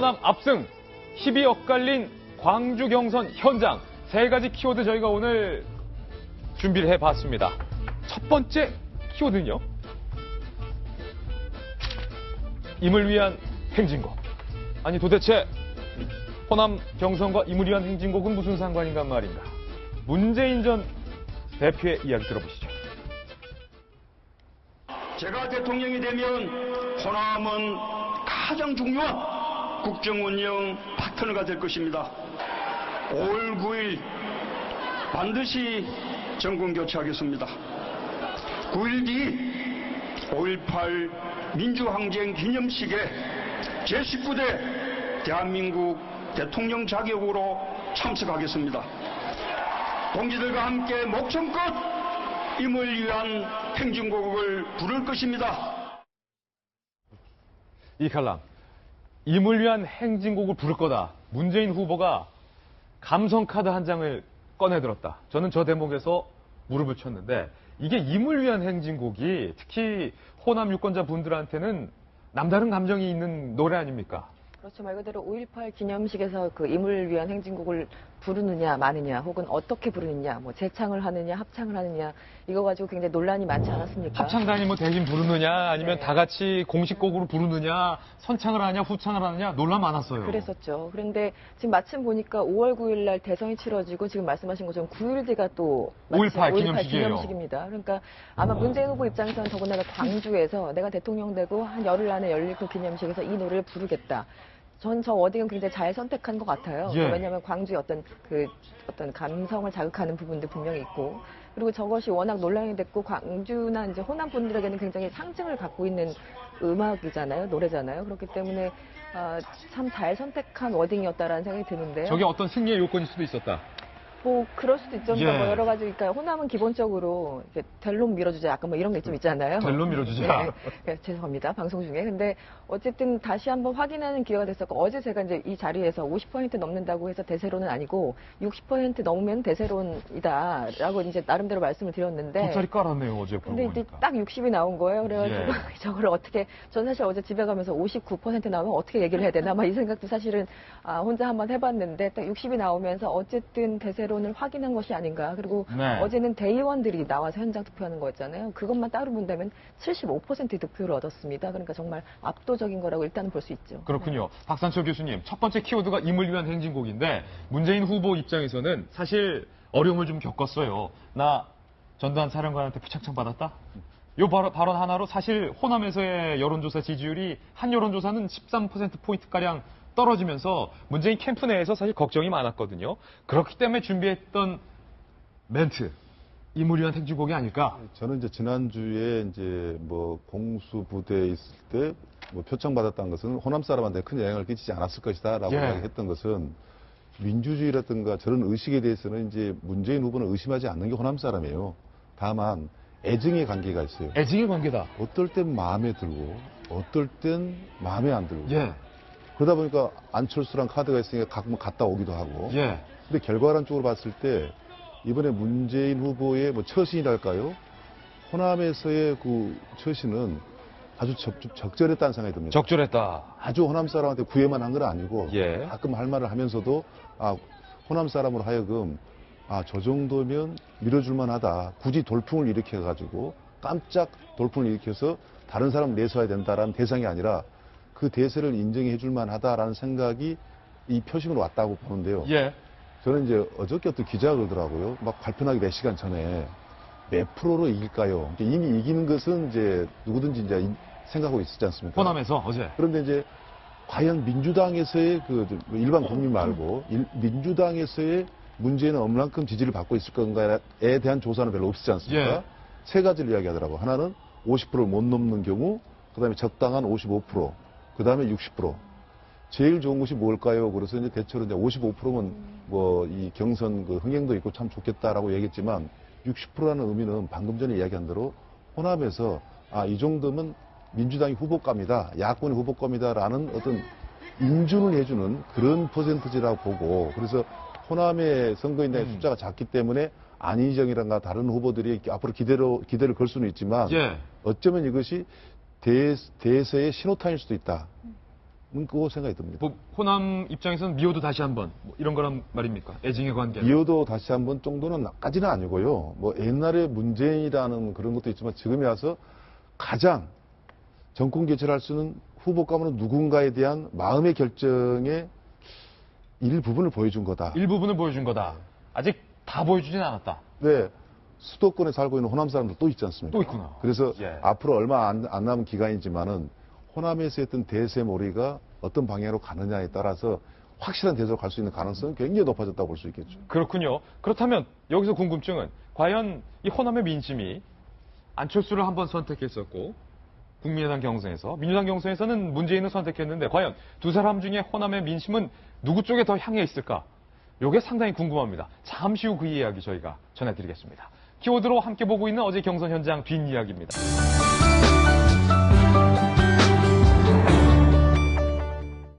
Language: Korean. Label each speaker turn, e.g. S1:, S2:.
S1: 호남 압승, 힘이 엇갈린 광주 경선 현장, 세 가지 키워드 저희가 오늘 준비를 해봤습니다. 첫 번째 키워드는요, 임을 위한 행진곡. 아니 도대체 호남 경선과 임을 위한 행진곡은 무슨 상관인가 말인가. 문재인 전 대표의 이야기 들어보시죠.
S2: 제가 대통령이 되면 호남은 가장 중요한 국정운영 파트너가 될 것입니다. 5월 9일 반드시 정권 교체하겠습니다. 9일 뒤 5.18 민주항쟁 기념식에 제19대 대한민국 대통령 자격으로 참석하겠습니다. 동지들과 함께 목청껏 임을 위한 행진곡을 부를 것입니다.
S1: 이 칼럼, 임을 위한 행진곡을 부를 거다. 문재인 후보가 감성카드 한 장을 꺼내들었다. 저는 저 대목에서 무릎을 쳤는데, 이게 임을 위한 행진곡이 특히 호남 유권자 분들한테는 남다른 감정이 있는 노래 아닙니까?
S3: 그렇죠. 말 그대로 5.18 기념식에서 그 임을 위한 행진곡을 부르느냐 마느냐, 혹은 어떻게 부르느냐, 뭐 재창을 하느냐 합창을 하느냐, 이거 가지고 굉장히 논란이 많지 않았습니까?
S1: 합창단이 뭐 대신 부르느냐, 아니면
S3: 네.
S1: 다 같이 공식곡으로 부르느냐, 선창을 하냐 후창을 하느냐 논란 많았어요.
S3: 그랬었죠. 그런데 지금 마침 보니까 5월 9일 날 대선이 치러지고 지금 말씀하신 것처럼 9일 뒤가 또
S1: 5.18
S3: 5.18
S1: 기념식이에요.
S3: 기념식입니다. 그러니까 아마 문재인 후보 입장에서는 더군다나 광주에서 내가 대통령 되고 한 열흘 안에 열릴 그 기념식에서 이 노래를 부르겠다. 전 저 워딩은 굉장히 잘 선택한 것 같아요.
S1: 예.
S3: 왜냐하면 광주의 어떤 감성을 자극하는 부분도 분명히 있고, 그리고 저것이 워낙 논란이 됐고 광주나 이제 호남 분들에게는 굉장히 상징을 갖고 있는 음악이잖아요, 노래잖아요. 그렇기 때문에 참 잘 선택한 워딩이었다라는 생각이 드는데요.
S1: 저게 어떤 승리의 요건일 수도 있었다.
S3: 뭐 그럴 수도 있죠.
S1: 예.
S3: 뭐 여러 가지. 그러니까 호남은 기본적으로 이렇게 델론 밀어주자, 약간 뭐 이런 게 좀 있잖아요.
S1: 델론 밀어주자.
S3: 네. 네, 죄송합니다. 방송 중에. 근데 어쨌든 다시 한번 확인하는 기회가 됐었고, 어제 제가 이제 이 자리에서 50% 넘는다고 해서 대세론은 아니고 60% 넘으면 대세론이다라고 이제 나름대로 말씀을 드렸는데.
S1: 돗자리 깔았네요, 어제 보고
S3: 근데 이제
S1: 보니까.
S3: 딱 60이 나온 거예요. 그래가지고
S1: 예.
S3: 저걸 어떻게, 전 사실 어제 집에 가면서 59% 나오면 어떻게 얘기를 해야 되나 막 이 생각도 사실은 혼자 한번 해봤는데, 딱 60이 나오면서 어쨌든 대세론을 확인한 것이 아닌가. 그리고
S1: 네.
S3: 어제는 대의원들이 나와서 현장 투표하는 거였잖아요. 그것만 따로 본다면 75%의 득표를 얻었습니다. 그러니까 정말 압도적인 거라고 일단은 볼 수 있죠.
S1: 그렇군요. 박상철 교수님, 첫 번째 키워드가 임을 위한 행진곡인데, 문재인 후보 입장에서는 사실 어려움을 좀 겪었어요. 나 전두환 사령관한테 표창장 받았다? 요 발언 하나로 사실 호남에서의 여론조사 지지율이 한 여론조사는 13%포인트가량 떨어지면서 문재인 캠프 내에서 사실 걱정이 많았거든요. 그렇기 때문에 준비했던 멘트, 임을 위한 행진곡이 아닐까?
S4: 저는 이제 지난주에 이제 뭐 공수부대에 있을 때 뭐 표창 받았다는 것은 호남 사람한테 큰 영향을 끼치지 않았을 것이다라고
S1: 예.
S4: 이야기했던 것은, 민주주의라든가 저런 의식에 대해서는 이제 문재인 후보는 의심하지 않는 게 호남 사람이에요. 다만 애증의 관계가 있어요.
S1: 애증의 관계다.
S4: 어떨 땐 마음에 들고 어떨 땐 마음에 안 들고.
S1: 예,
S4: 그러다 보니까 안철수랑 카드가 있으니까 가끔 갔다 오기도 하고.
S1: 예.
S4: 근데 결과론적으로 봤을 때 이번에 문재인 후보의 뭐 처신이랄까요? 호남에서의 그 처신은 아주 적절했다는 생각이 듭니다.
S1: 적절했다.
S4: 아주 호남 사람한테 구애만 한 건 아니고,
S1: 예.
S4: 가끔 할 말을 하면서도 호남 사람으로 하여금 저 정도면 밀어줄만 하다. 굳이 돌풍을 일으켜가지고 깜짝 돌풍을 일으켜서 다른 사람 내세워야 된다라는 대상이 아니라 그 대세를 인정해 줄만 하다라는 생각이 이 표심으로 왔다고 보는데요.
S1: 예.
S4: 저는 이제 어저께 어떤 기자가 그러더라고요. 막 발표나기 몇 시간 전에 몇 프로로 이길까요? 이미 이기는 것은 이제 누구든지 이제 생각하고 있었지 않습니까?
S1: 호남에서 어제.
S4: 그런데 이제 과연 민주당에서의 일반 국민 말고 민주당에서의 문재인은 얼마만큼 지지를 받고 있을 건가에 대한 조사는 별로 없지 않습니까?
S1: 예.
S4: 세 가지를 이야기하더라고. 하나는 50%를 못 넘는 경우, 그 다음에 적당한 55%, 그 다음에 60%. 제일 좋은 것이 뭘까요? 그래서 이제 대체로 이제 55%면 뭐 이 경선 그 흥행도 있고 참 좋겠다라고 얘기했지만, 60%라는 의미는 방금 전에 이야기한 대로 호남에서 이 정도면 민주당이 후보감이다, 야권이 후보감이다라는 어떤 인준을 해주는 그런 퍼센트지라고 보고, 그래서 호남의 선거인단의 숫자가 작기 때문에 안희정이란가 다른 후보들이 앞으로 기대를 걸 수는 있지만,
S1: 예.
S4: 어쩌면 이것이 대세의 신호탄일 수도 있다. 그 생각이 듭니다.
S1: 뭐 호남 입장에서는 미워도 다시 한번 뭐 이런 거란 말입니까? 애증의 관계.
S4: 이어도 다시 한번 정도는까지는 아니고요. 뭐 옛날에 문재인이라는 그런 것도 있지만 지금에 와서 가장 정권 교체를 할 수 있는 후보 가문은 누군가에 대한 마음의 결정의 일부분을 보여준 거다.
S1: 일부분을 보여준 거다. 아직 다 보여주진 않았다.
S4: 네. 수도권에 살고 있는 호남 사람들 또 있지 않습니까?
S1: 또 있구나.
S4: 그래서
S1: 예.
S4: 앞으로 얼마 안 남은 기간이지만은 호남에서 했던 대세몰이가 어떤 방향으로 가느냐에 따라서 확실한 대세로 갈 수 있는 가능성은 굉장히 높아졌다고 볼 수 있겠죠.
S1: 그렇군요. 그렇다면 여기서 궁금증은 과연 이 호남의 민심이 안철수를 한번 선택했었고 국민의당 경선에서 민주당 경선에서는 문재인을 선택했는데 과연 두 사람 중에 호남의 민심은 누구 쪽에 더 향해 있을까? 이게 상당히 궁금합니다. 잠시 후 그 이야기 저희가 전해드리겠습니다. 키워드로 함께 보고 있는 어제 경선 현장 뒷이야기입니다.